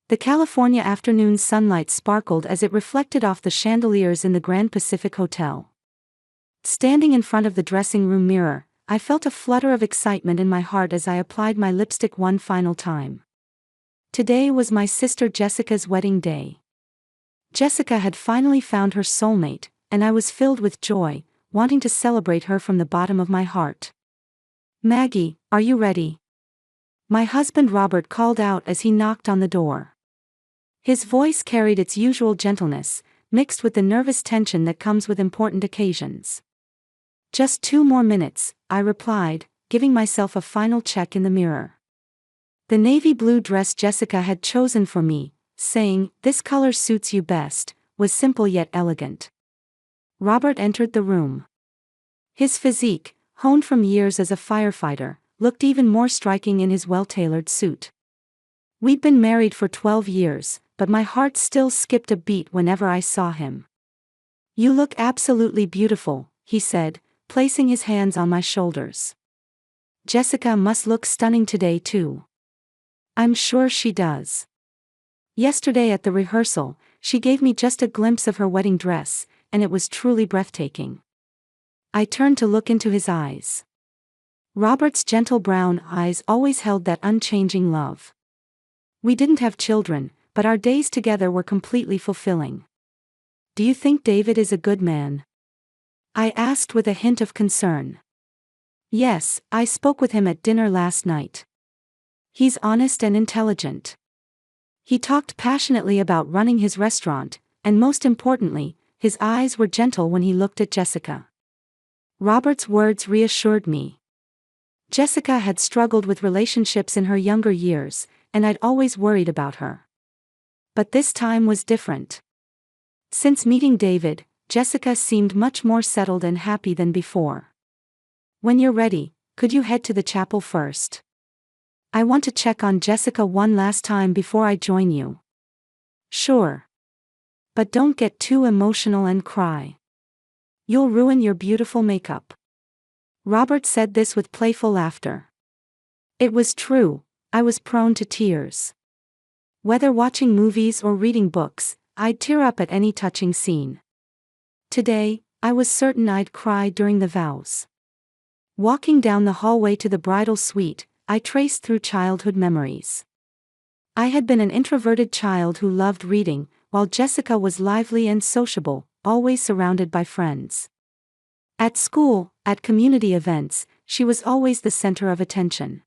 The California afternoon sunlight sparkled as it reflected off the chandeliers in the Grand Pacific Hotel. Standing in front of the dressing room mirror, I felt a flutter of excitement in my heart as I applied my lipstick one final time. Today was my sister Jessica's wedding day. Jessica had finally found her soulmate, and I was filled with joy, wanting to celebrate her from the bottom of my heart. "Maggie, are you ready?" My husband Robert called out as he knocked on the door. His voice carried its usual gentleness, mixed with the nervous tension that comes with important occasions. "Just 2 more minutes," I replied, giving myself a final check in the mirror. The navy blue dress Jessica had chosen for me, saying, "This color suits you best," was simple yet elegant. Robert entered the room. His physique, honed from years as a firefighter, looked even more striking in his well-tailored suit. We'd been married for 12 years, but my heart still skipped a beat whenever I saw him. "You look absolutely beautiful," he said, placing his hands on my shoulders. "Jessica must look stunning today too." "I'm sure she does. Yesterday at the rehearsal, she gave me just a glimpse of her wedding dress, and it was truly breathtaking." I turned to look into his eyes. Robert's gentle brown eyes always held that unchanging love. We didn't have children, but our days together were completely fulfilling. "Do you think David is a good man?" I asked with a hint of concern. "Yes, I spoke with him at dinner last night. He's honest and intelligent. He talked passionately about running his restaurant, and most importantly, his eyes were gentle when he looked at Jessica." Robert's words reassured me. Jessica had struggled with relationships in her younger years, and I'd always worried about her. But this time was different. Since meeting David, Jessica seemed much more settled and happy than before. "When you're ready, could you head to the chapel first? I want to check on Jessica one last time before I join you." "Sure. But don't get too emotional and cry. You'll ruin your beautiful makeup." Robert said this with playful laughter. It was true, I was prone to tears. Whether watching movies or reading books, I'd tear up at any touching scene. Today, I was certain I'd cry during the vows. Walking down the hallway to the bridal suite, I traced through childhood memories. I had been an introverted child who loved reading, while Jessica was lively and sociable, always surrounded by friends. At school, at community events, she was always the center of attention.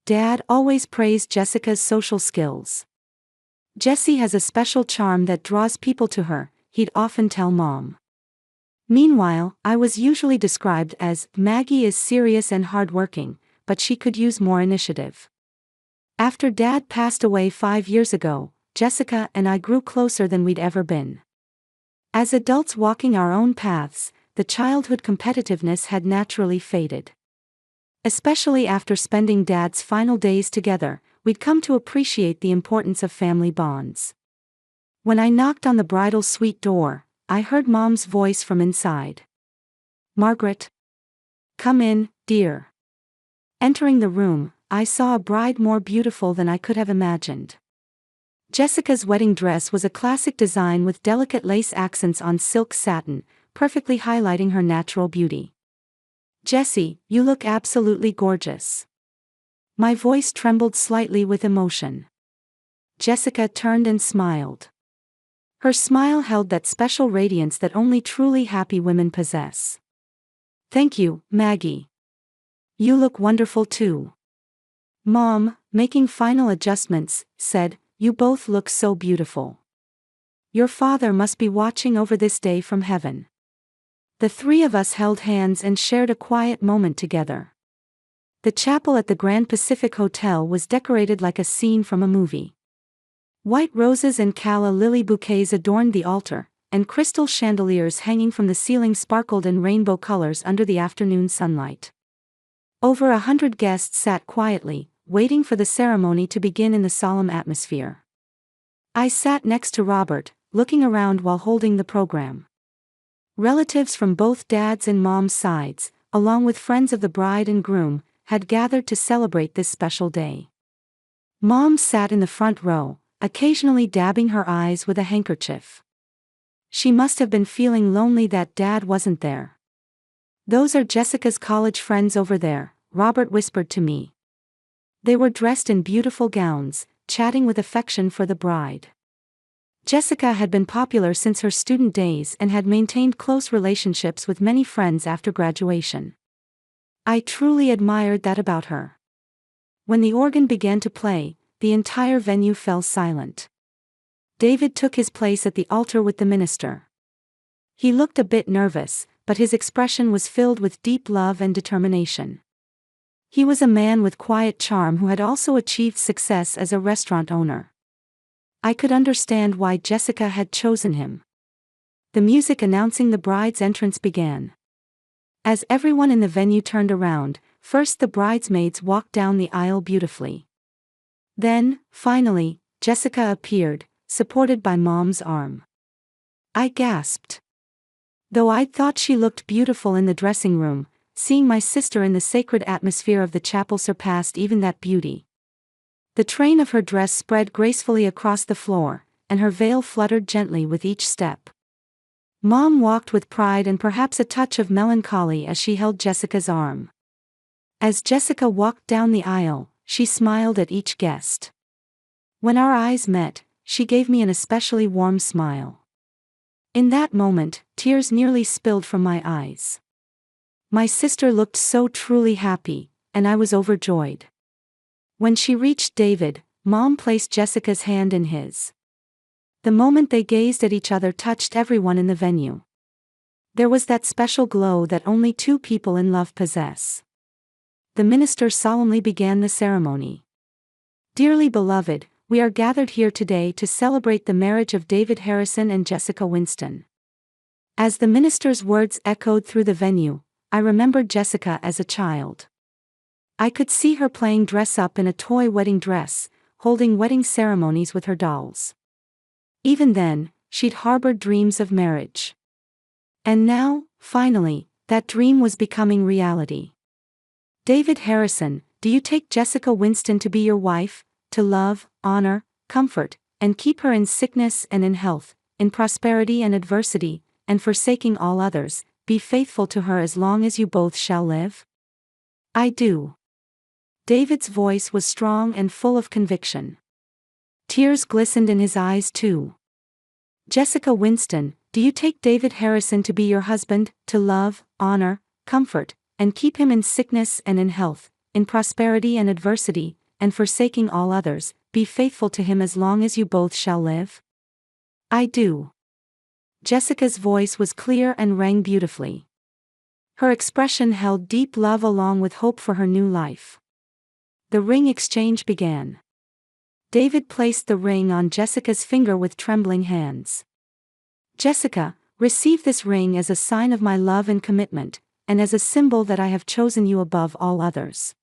Dad always praised Jessica's social skills. "Jessie has a special charm that draws people to her," he'd often tell Mom. Meanwhile, I was usually described as, "Maggie is serious and hardworking, but she could use more initiative." After Dad passed away 5 years ago, Jessica and I grew closer than we'd ever been. As adults walking our own paths, the childhood competitiveness had naturally faded. Especially after spending Dad's final days together, we'd come to appreciate the importance of family bonds. When I knocked on the bridal suite door, I heard Mom's voice from inside. "Margaret? Come in, dear." Entering the room, I saw a bride more beautiful than I could have imagined. Jessica's wedding dress was a classic design with delicate lace accents on silk satin, perfectly highlighting her natural beauty. "Jessie, you look absolutely gorgeous." My voice trembled slightly with emotion. Jessica turned and smiled. Her smile held that special radiance that only truly happy women possess. "Thank you, Maggie. You look wonderful too." Mom, making final adjustments, said, "You both look so beautiful. Your father must be watching over this day from heaven." The 3 of us held hands and shared a quiet moment together. The chapel at the Grand Pacific Hotel was decorated like a scene from a movie. White roses and calla lily bouquets adorned the altar, and crystal chandeliers hanging from the ceiling sparkled in rainbow colors under the afternoon sunlight. Over 100 guests sat quietly, waiting for the ceremony to begin in the solemn atmosphere. I sat next to Robert, looking around while holding the program. Relatives from both Dad's and Mom's sides, along with friends of the bride and groom, had gathered to celebrate this special day. Mom sat in the front row, occasionally dabbing her eyes with a handkerchief. She must have been feeling lonely that Dad wasn't there. "Those are Jessica's college friends over there," Robert whispered to me. They were dressed in beautiful gowns, chatting with affection for the bride. Jessica had been popular since her student days and had maintained close relationships with many friends after graduation. I truly admired that about her. When the organ began to play, the entire venue fell silent. David took his place at the altar with the minister. He looked a bit nervous, but his expression was filled with deep love and determination. He was a man with quiet charm who had also achieved success as a restaurant owner. I could understand why Jessica had chosen him. The music announcing the bride's entrance began. As everyone in the venue turned around, first the bridesmaids walked down the aisle beautifully. Then, finally, Jessica appeared, supported by Mom's arm. I gasped. Though I'd thought she looked beautiful in the dressing room, seeing my sister in the sacred atmosphere of the chapel surpassed even that beauty. The train of her dress spread gracefully across the floor, and her veil fluttered gently with each step. Mom walked with pride and perhaps a touch of melancholy as she held Jessica's arm. As Jessica walked down the aisle, she smiled at each guest. When our eyes met, she gave me an especially warm smile. In that moment, tears nearly spilled from my eyes. My sister looked so truly happy, and I was overjoyed. When she reached David, Mom placed Jessica's hand in his. The moment they gazed at each other touched everyone in the venue. There was that special glow that only two people in love possess. The minister solemnly began the ceremony. "Dearly beloved, we are gathered here today to celebrate the marriage of David Harrison and Jessica Winston." As the minister's words echoed through the venue, I remembered Jessica as a child. I could see her playing dress-up in a toy wedding dress, holding wedding ceremonies with her dolls. Even then, she'd harbored dreams of marriage. And now, finally, that dream was becoming reality. "David Harrison, do you take Jessica Winston to be your wife, to love, honor, comfort, and keep her in sickness and in health, in prosperity and adversity, and forsaking all others, be faithful to her as long as you both shall live?" "I do." David's voice was strong and full of conviction. Tears glistened in his eyes too. "Jessica Winston, do you take David Harrison to be your husband, to love, honor, comfort, and keep him in sickness and in health, in prosperity and adversity, and forsaking all others, be faithful to him as long as you both shall live?" "I do." Jessica's voice was clear and rang beautifully. Her expression held deep love along with hope for her new life. The ring exchange began. David placed the ring on Jessica's finger with trembling hands. "Jessica, receive this ring as a sign of my love and commitment, and as a symbol that I have chosen you above all others.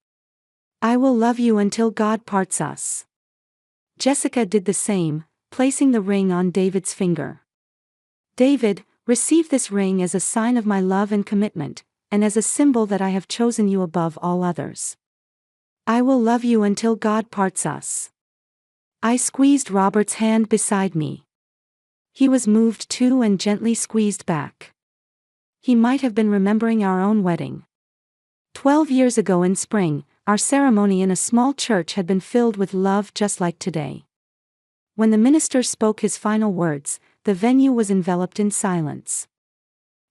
I will love you until God parts us." Jessica did the same, placing the ring on David's finger. "David, receive this ring as a sign of my love and commitment, and as a symbol that I have chosen you above all others. I will love you until God parts us." I squeezed Robert's hand beside me. He was moved too and gently squeezed back. He might have been remembering our own wedding. 12 years ago in spring, our ceremony in a small church had been filled with love just like today. When the minister spoke his final words, the venue was enveloped in silence.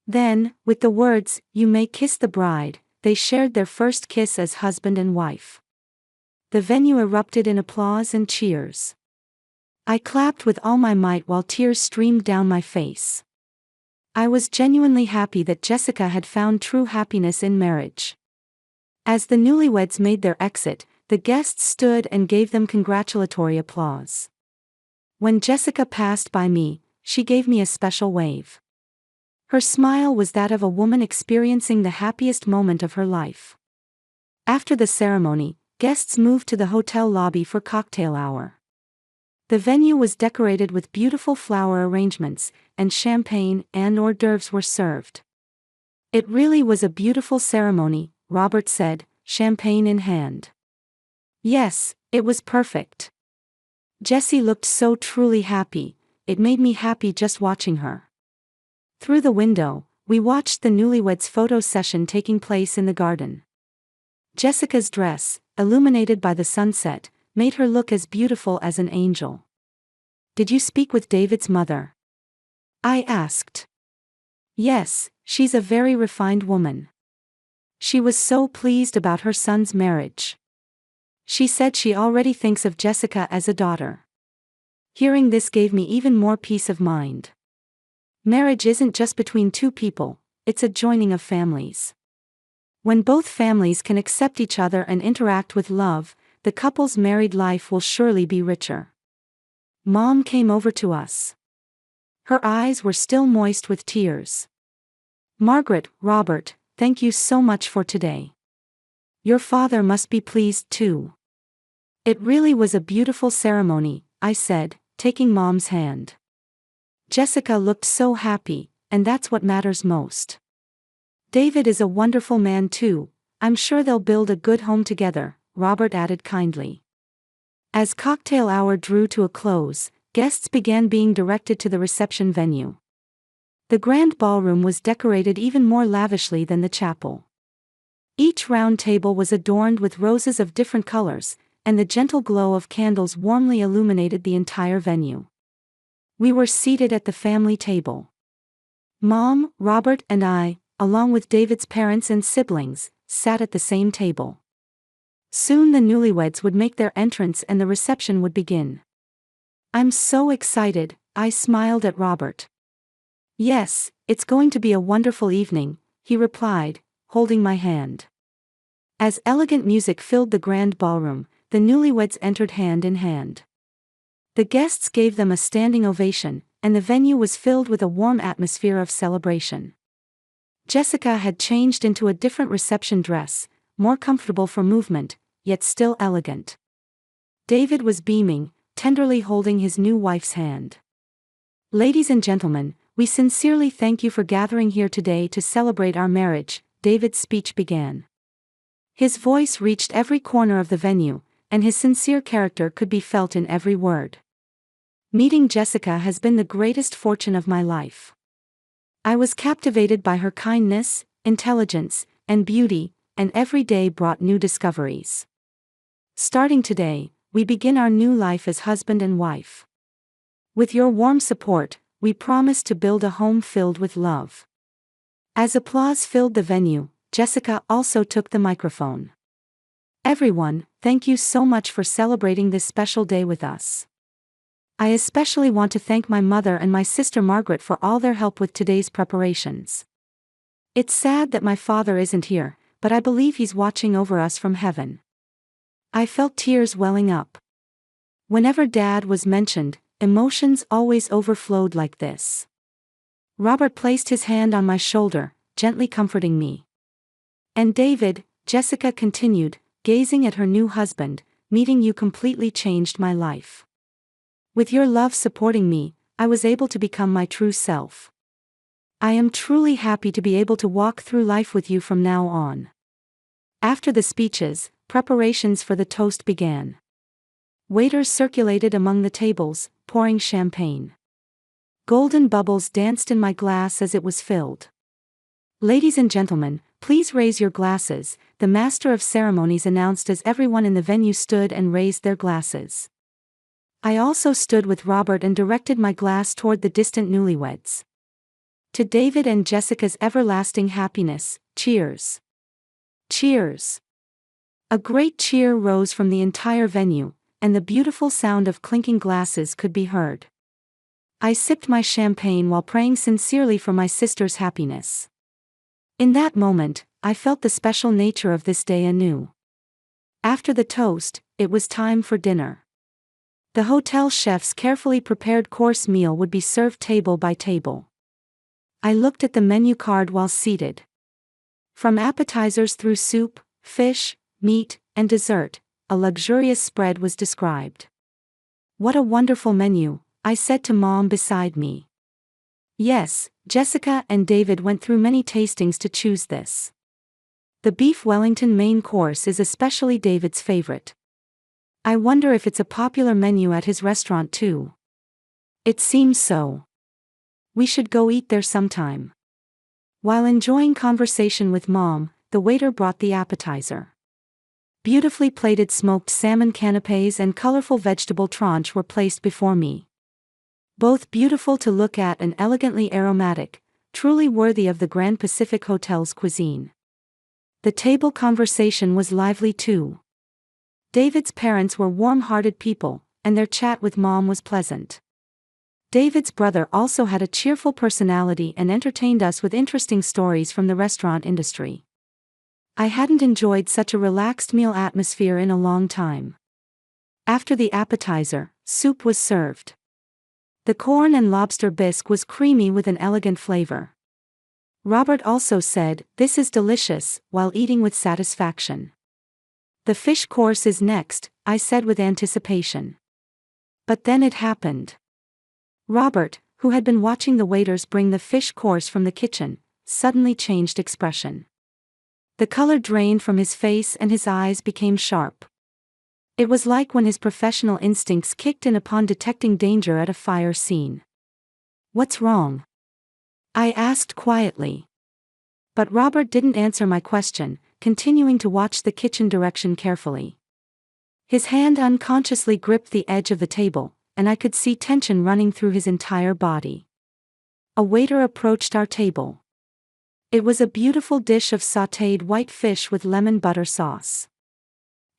Then, with the words, "You may kiss the bride," they shared their first kiss as husband and wife. The venue erupted in applause and cheers. I clapped with all my might while tears streamed down my face. I was genuinely happy that Jessica had found true happiness in marriage. As the newlyweds made their exit, the guests stood and gave them congratulatory applause. When Jessica passed by me, she gave me a special wave. Her smile was that of a woman experiencing the happiest moment of her life. After the ceremony, guests moved to the hotel lobby for cocktail hour. The venue was decorated with beautiful flower arrangements, and champagne and hors d'oeuvres were served. "It really was a beautiful ceremony," Robert said, champagne in hand. "Yes, it was perfect." Jessie looked so truly happy, it made me happy just watching her. Through the window, we watched the newlyweds' photo session taking place in the garden. Jessica's dress, illuminated by the sunset, made her look as beautiful as an angel. "Did you speak with David's mother?" I asked. "Yes, she's a very refined woman. She was so pleased about her son's marriage. She said she already thinks of Jessica as a daughter." Hearing this gave me even more peace of mind. Marriage isn't just between two people, it's a joining of families. When both families can accept each other and interact with love, the couple's married life will surely be richer. Mom came over to us. Her eyes were still moist with tears. "Margaret, Robert, thank you so much for today. Your father must be pleased too." "It really was a beautiful ceremony," I said, taking Mom's hand. "Jessica looked so happy, and that's what matters most. David is a wonderful man too, I'm sure they'll build a good home together," Robert added kindly. As cocktail hour drew to a close, guests began being directed to the reception venue. The grand ballroom was decorated even more lavishly than the chapel. Each round table was adorned with roses of different colors, and the gentle glow of candles warmly illuminated the entire venue. We were seated at the family table. Mom, Robert, and I, along with David's parents and siblings, sat at the same table. Soon the newlyweds would make their entrance and the reception would begin. "I'm so excited," I smiled at Robert. "Yes, it's going to be a wonderful evening," he replied, holding my hand. As elegant music filled the grand ballroom, the newlyweds entered hand in hand. The guests gave them a standing ovation, and the venue was filled with a warm atmosphere of celebration. Jessica had changed into a different reception dress, more comfortable for movement, yet still elegant. David was beaming, tenderly holding his new wife's hand. "Ladies and gentlemen, we sincerely thank you for gathering here today to celebrate our marriage," David's speech began. His voice reached every corner of the venue, and his sincere character could be felt in every word. "Meeting Jessica has been the greatest fortune of my life. I was captivated by her kindness, intelligence, and beauty, and every day brought new discoveries. Starting today, we begin our new life as husband and wife. With your warm support, we promise to build a home filled with love." As applause filled the venue, Jessica also took the microphone. "Everyone, thank you so much for celebrating this special day with us. I especially want to thank my mother and my sister Margaret for all their help with today's preparations. It's sad that my father isn't here, but I believe he's watching over us from heaven." I felt tears welling up. Whenever Dad was mentioned, emotions always overflowed like this. Robert placed his hand on my shoulder, gently comforting me. "And David," Jessica continued, gazing at her new husband, "meeting you completely changed my life. With your love supporting me, I was able to become my true self. I am truly happy to be able to walk through life with you from now on." After the speeches, preparations for the toast began. Waiters circulated among the tables, pouring champagne. Golden bubbles danced in my glass as it was filled. "Ladies and gentlemen, please raise your glasses," the master of ceremonies announced as everyone in the venue stood and raised their glasses. I also stood with Robert and directed my glass toward the distant newlyweds. "To David and Jessica's everlasting happiness, cheers." Cheers. A great cheer rose from the entire venue, and the beautiful sound of clinking glasses could be heard. I sipped my champagne while praying sincerely for my sister's happiness. In that moment, I felt the special nature of this day anew. After the toast, it was time for dinner. The hotel chef's carefully prepared course meal would be served table by table. I looked at the menu card while seated. From appetizers through soup, fish, meat, and dessert, a luxurious spread was described. "What a wonderful menu," I said to Mom beside me. Yes, Jessica and David went through many tastings to choose this. The beef Wellington main course is especially David's favorite. I wonder if it's a popular menu at his restaurant too. It seems so. We should go eat there sometime. While enjoying conversation with Mom, the waiter brought the appetizer. Beautifully plated smoked salmon canapés and colorful vegetable tranche were placed before me. Both beautiful to look at and elegantly aromatic, truly worthy of the Grand Pacific Hotel's cuisine. The table conversation was lively too. David's parents were warm-hearted people, and their chat with Mom was pleasant. David's brother also had a cheerful personality and entertained us with interesting stories from the restaurant industry. I hadn't enjoyed such a relaxed meal atmosphere in a long time. After the appetizer, soup was served. The corn and lobster bisque was creamy with an elegant flavor. Robert also said, "This is delicious," while eating with satisfaction. "The fish course is next," I said with anticipation. But then it happened. Robert, who had been watching the waiters bring the fish course from the kitchen, suddenly changed expression. The color drained from his face and his eyes became sharp. It was like when his professional instincts kicked in upon detecting danger at a fire scene. "What's wrong?" I asked quietly. But Robert didn't answer my question, continuing to watch the kitchen direction carefully. His hand unconsciously gripped the edge of the table, and I could see tension running through his entire body. A waiter approached our table. It was a beautiful dish of sautéed white fish with lemon butter sauce.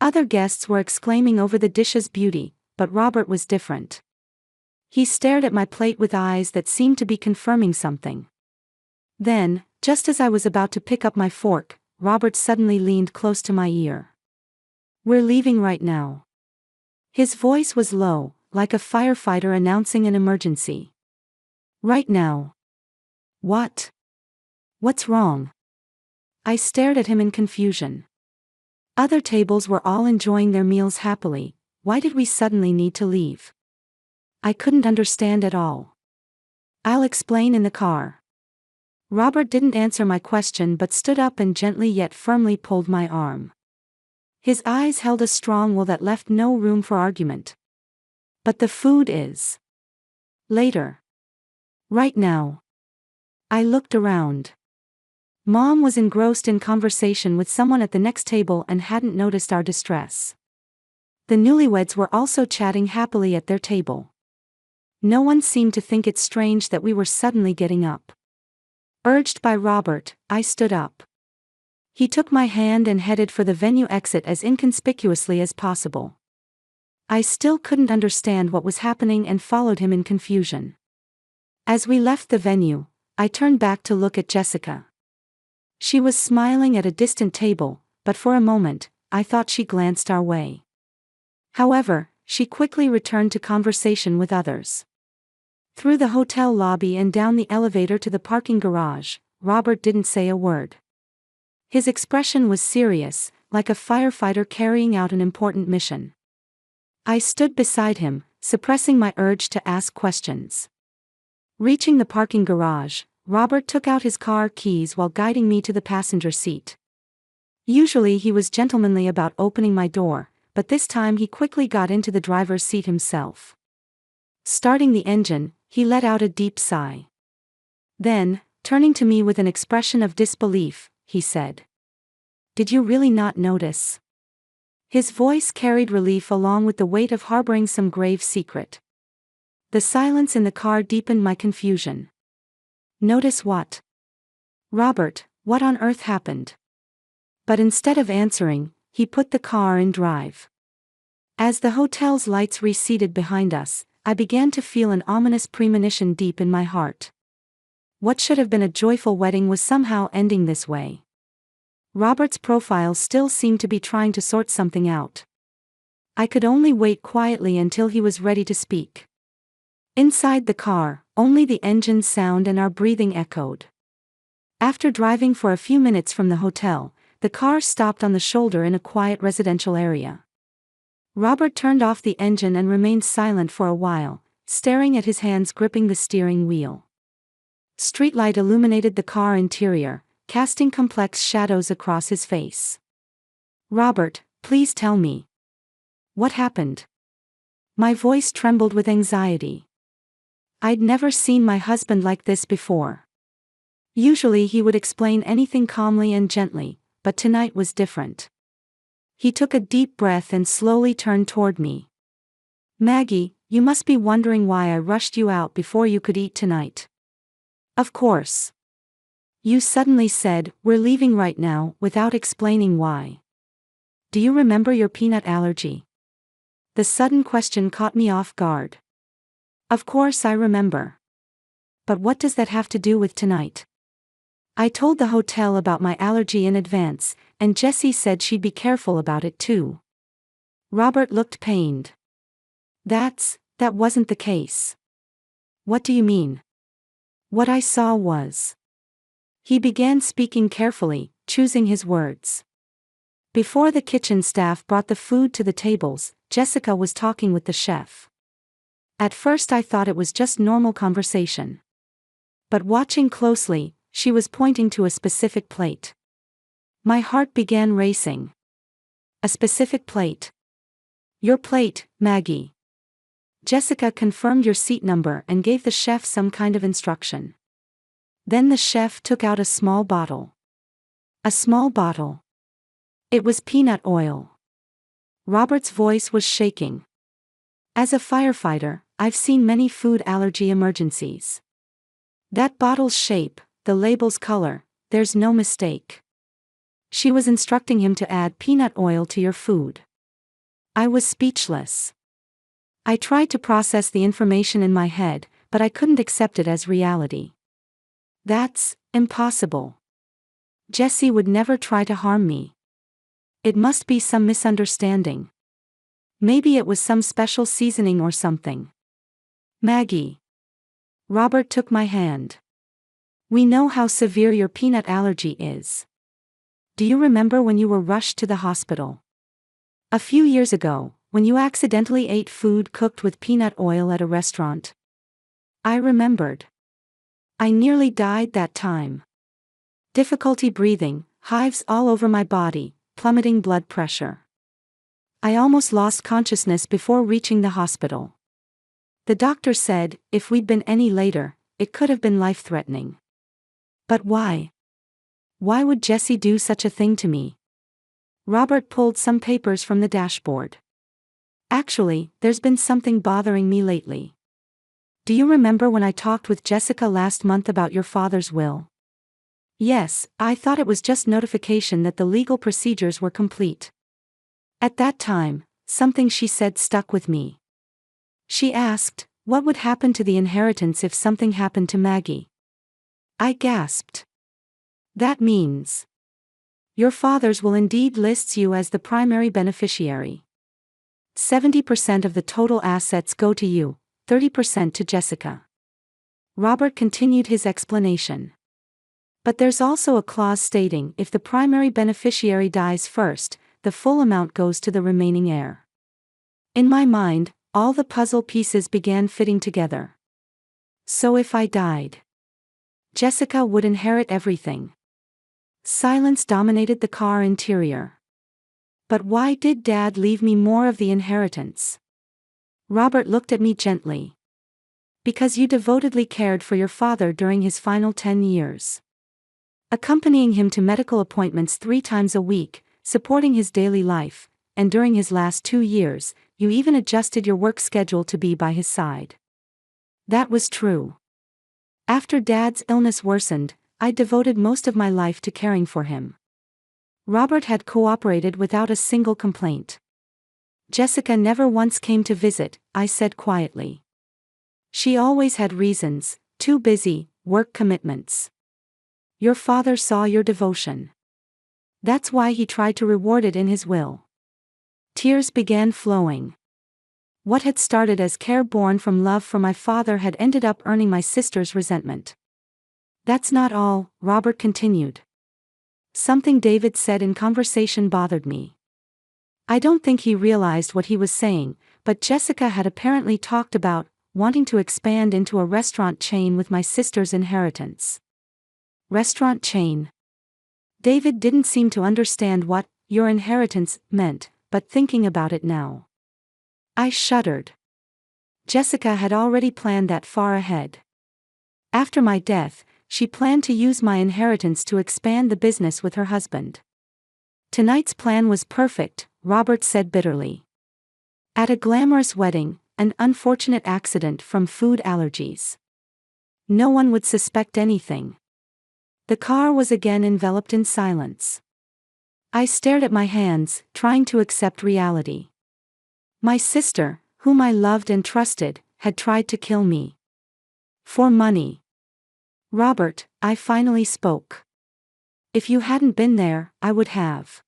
Other guests were exclaiming over the dish's beauty, but Robert was different. He stared at my plate with eyes that seemed to be confirming something. Then, just as I was about to pick up my fork, Robert suddenly leaned close to my ear. "We're leaving right now." His voice was low, like a firefighter announcing an emergency. "Right now." "What? What's wrong?" I stared at him in confusion. Other tables were all enjoying their meals happily. Why did we suddenly need to leave? I couldn't understand at all. "I'll explain in the car." Robert didn't answer my question but stood up and gently yet firmly pulled my arm. His eyes held a strong will that left no room for argument. "But the food is later. Right now." I looked around. Mom was engrossed in conversation with someone at the next table and hadn't noticed our distress. The newlyweds were also chatting happily at their table. No one seemed to think it strange that we were suddenly getting up. Urged by Robert, I stood up. He took my hand and headed for the venue exit as inconspicuously as possible. I still couldn't understand what was happening and followed him in confusion. As we left the venue, I turned back to look at Jessica. She was smiling at a distant table, but for a moment, I thought she glanced our way. However, she quickly returned to conversation with others. Through the hotel lobby and down the elevator to the parking garage, Robert didn't say a word. His expression was serious, like a firefighter carrying out an important mission. I stood beside him, suppressing my urge to ask questions. Reaching the parking garage, Robert took out his car keys while guiding me to the passenger seat. Usually he was gentlemanly about opening my door, but this time he quickly got into the driver's seat himself. Starting the engine, he let out a deep sigh. Then, turning to me with an expression of disbelief, he said, "Did you really not notice?" His voice carried relief along with the weight of harboring some grave secret. The silence in the car deepened my confusion. "Notice what?" "Robert, what on earth happened?" But instead of answering, he put the car in drive. As the hotel's lights receded behind us, I began to feel an ominous premonition deep in my heart. What should have been a joyful wedding was somehow ending this way. Robert's profile still seemed to be trying to sort something out. I could only wait quietly until he was ready to speak. Inside the car, only the engine's sound and our breathing echoed. After driving for a few minutes from the hotel, the car stopped on the shoulder in a quiet residential area. Robert turned off the engine and remained silent for a while, staring at his hands gripping the steering wheel. Streetlight illuminated the car interior, casting complex shadows across his face. "Robert, please tell me. What happened? My voice trembled with anxiety. I'd never seen my husband like this before. Usually he would explain anything calmly and gently, but tonight was different. He took a deep breath and slowly turned toward me. Maggie, you must be wondering why I rushed you out before you could eat tonight. Of course. You suddenly said, "We're leaving right now," without explaining why. Do you remember your peanut allergy? The sudden question caught me off guard. Of course I remember. But what does that have to do with tonight? I told the hotel about my allergy in advance, and Jessie said she'd be careful about it too. Robert looked pained. That wasn't the case. What do you mean? What I saw was. He began speaking carefully, choosing his words. Before the kitchen staff brought the food to the tables, Jessica was talking with the chef. At first I thought it was just normal conversation. But watching closely, she was pointing to a specific plate. My heart began racing. A specific plate. Your plate, Maggie. Jessica confirmed your seat number and gave the chef some kind of instruction. Then the chef took out a small bottle. A small bottle. It was peanut oil. Robert's voice was shaking. As a firefighter, I've seen many food allergy emergencies. That bottle's shape, the label's color, there's no mistake. She was instructing him to add peanut oil to your food. I was speechless. I tried to process the information in my head, but I couldn't accept it as reality. That's impossible. Jessie would never try to harm me. It must be some misunderstanding. Maybe it was some special seasoning or something. Maggie. Robert took my hand. We know how severe your peanut allergy is. Do you remember when you were rushed to the hospital? A few years ago, when you accidentally ate food cooked with peanut oil at a restaurant? I remembered. I nearly died that time. Difficulty breathing, hives all over my body, plummeting blood pressure. I almost lost consciousness before reaching the hospital. The doctor said, if we'd been any later, it could have been life-threatening. But why? Why would Jessie do such a thing to me? Robert pulled some papers from the dashboard. Actually, there's been something bothering me lately. Do you remember when I talked with Jessica last month about your father's will? Yes, I thought it was just notification that the legal procedures were complete. At that time, something she said stuck with me. She asked, what would happen to the inheritance if something happened to Maggie? I gasped. That means your father's will indeed lists you as the primary beneficiary. 70% of the total assets go to you, 30% to Jessica. Robert continued his explanation. But there's also a clause stating if the primary beneficiary dies first, the full amount goes to the remaining heir. In my mind, all the puzzle pieces began fitting together. So if I died, Jessica would inherit everything. Silence dominated the car interior. But why did Dad leave me more of the inheritance? Robert looked at me gently. Because you devotedly cared for your father during his final 10 years. Accompanying him to medical appointments 3 times a week, supporting his daily life, and during his last 2 years, you even adjusted your work schedule to be by his side. That was true. After Dad's illness worsened, I devoted most of my life to caring for him. Robert had cooperated without a single complaint. Jessica never once came to visit, I said quietly. She always had reasons, too busy, work commitments. Your father saw your devotion. That's why he tried to reward it in his will. Tears began flowing. What had started as care born from love for my father had ended up earning my sister's resentment. That's not all, Robert continued. Something David said in conversation bothered me. I don't think he realized what he was saying, but Jessica had apparently talked about wanting to expand into a restaurant chain with my sister's inheritance. Restaurant chain. David didn't seem to understand what your inheritance meant, but thinking about it now. I shuddered. Jessica had already planned that far ahead. After my death, she planned to use my inheritance to expand the business with her husband. Tonight's plan was perfect, Robert said bitterly. At a glamorous wedding, an unfortunate accident from food allergies. No one would suspect anything. The car was again enveloped in silence. I stared at my hands, trying to accept reality. My sister, whom I loved and trusted, had tried to kill me. For money. Robert, I finally spoke. If you hadn't been there, I would have.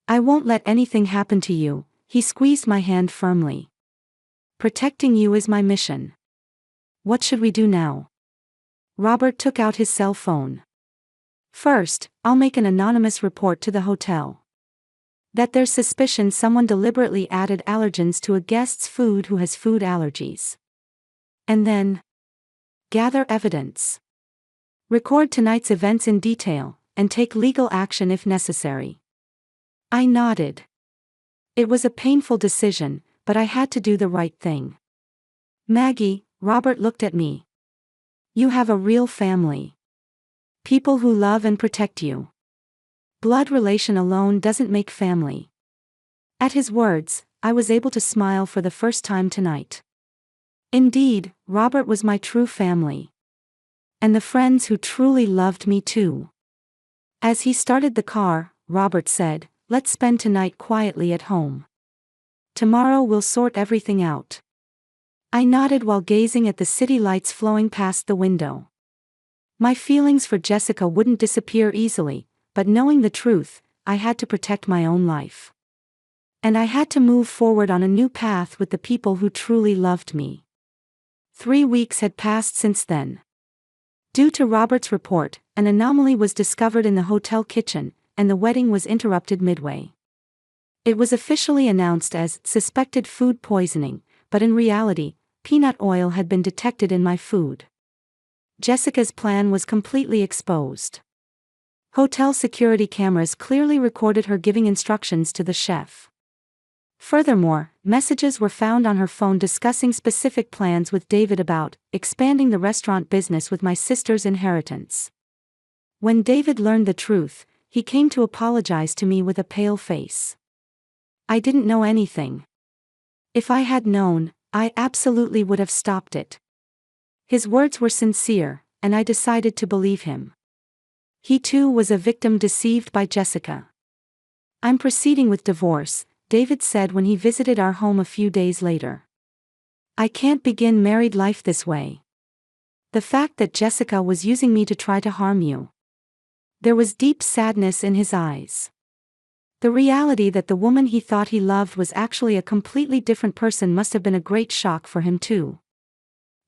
I won't let anything happen to you, he squeezed my hand firmly. Protecting you is my mission. What should we do now? Robert took out his cell phone. First, I'll make an anonymous report to the hotel. That there's suspicion someone deliberately added allergens to a guest's food who has food allergies. And then, gather evidence. Record tonight's events in detail, and take legal action if necessary. I nodded. It was a painful decision, but I had to do the right thing. Maggie, Robert looked at me. You have a real family. People who love and protect you. Blood relation alone doesn't make family. At his words, I was able to smile for the first time tonight. Indeed, Robert was my true family. And the friends who truly loved me too. As he started the car, Robert said, "Let's spend tonight quietly at home. Tomorrow we'll sort everything out." I nodded while gazing at the city lights flowing past the window. My feelings for Jessica wouldn't disappear easily, but knowing the truth, I had to protect my own life. And I had to move forward on a new path with the people who truly loved me. 3 weeks had passed since then. Due to Robert's report, an anomaly was discovered in the hotel kitchen, and the wedding was interrupted midway. It was officially announced as suspected food poisoning, but in reality, peanut oil had been detected in my food. Jessica's plan was completely exposed. Hotel security cameras clearly recorded her giving instructions to the chef. Furthermore, messages were found on her phone discussing specific plans with David about expanding the restaurant business with my sister's inheritance. When David learned the truth, he came to apologize to me with a pale face. I didn't know anything. If I had known, I absolutely would have stopped it. His words were sincere, and I decided to believe him. He too was a victim deceived by Jessica. "I'm proceeding with divorce," David said when he visited our home a few days later. "I can't begin married life this way. The fact that Jessica was using me to try to harm you." There was deep sadness in his eyes. The reality that the woman he thought he loved was actually a completely different person must have been a great shock for him too.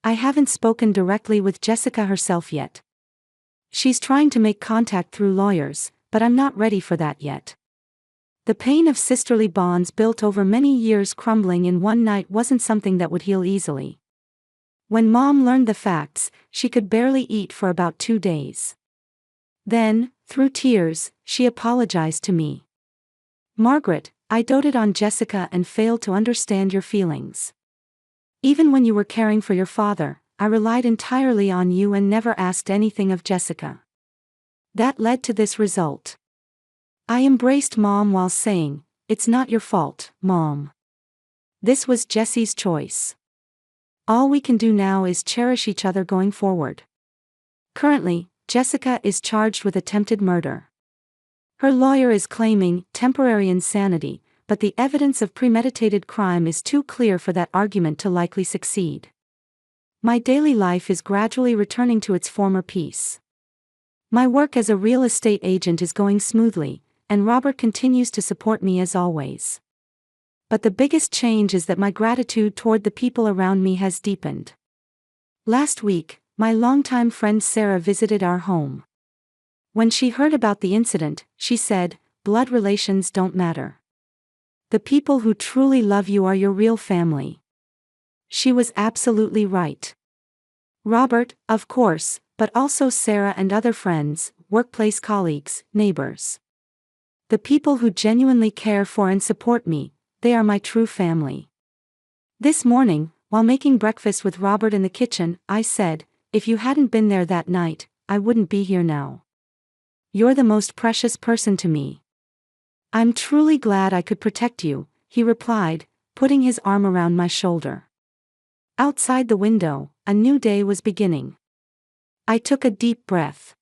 I haven't spoken directly with Jessica herself yet. She's trying to make contact through lawyers, but I'm not ready for that yet. The pain of sisterly bonds built over many years crumbling in one night wasn't something that would heal easily. When Mom learned the facts, she could barely eat for about 2 days. Then, through tears, she apologized to me. "Margaret, I doted on Jessica and failed to understand your feelings. Even when you were caring for your father, I relied entirely on you and never asked anything of Jessica. That led to this result." I embraced Mom while saying, "It's not your fault, Mom. This was Jesse's choice. All we can do now is cherish each other going forward." Currently, Jessica is charged with attempted murder. Her lawyer is claiming temporary insanity, but the evidence of premeditated crime is too clear for that argument to likely succeed. My daily life is gradually returning to its former peace. My work as a real estate agent is going smoothly, and Robert continues to support me as always. But the biggest change is that my gratitude toward the people around me has deepened. Last week, my longtime friend Sarah visited our home. When she heard about the incident, she said, "Blood relations don't matter. The people who truly love you are your real family." She was absolutely right. Robert, of course, but also Sarah and other friends, workplace colleagues, neighbors. The people who genuinely care for and support me, they are my true family. This morning, while making breakfast with Robert in the kitchen, I said, "If you hadn't been there that night, I wouldn't be here now. You're the most precious person to me." "I'm truly glad I could protect you," he replied, putting his arm around my shoulder. Outside the window, a new day was beginning. I took a deep breath.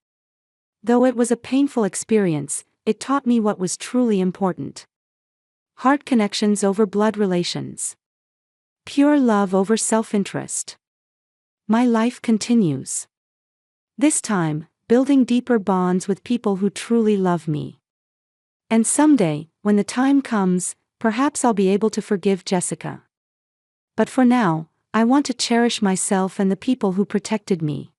Though it was a painful experience, it taught me what was truly important. Heart connections over blood relations. Pure love over self-interest. My life continues. This time, building deeper bonds with people who truly love me. And someday, when the time comes, perhaps I'll be able to forgive Jessica. But for now, I want to cherish myself and the people who protected me.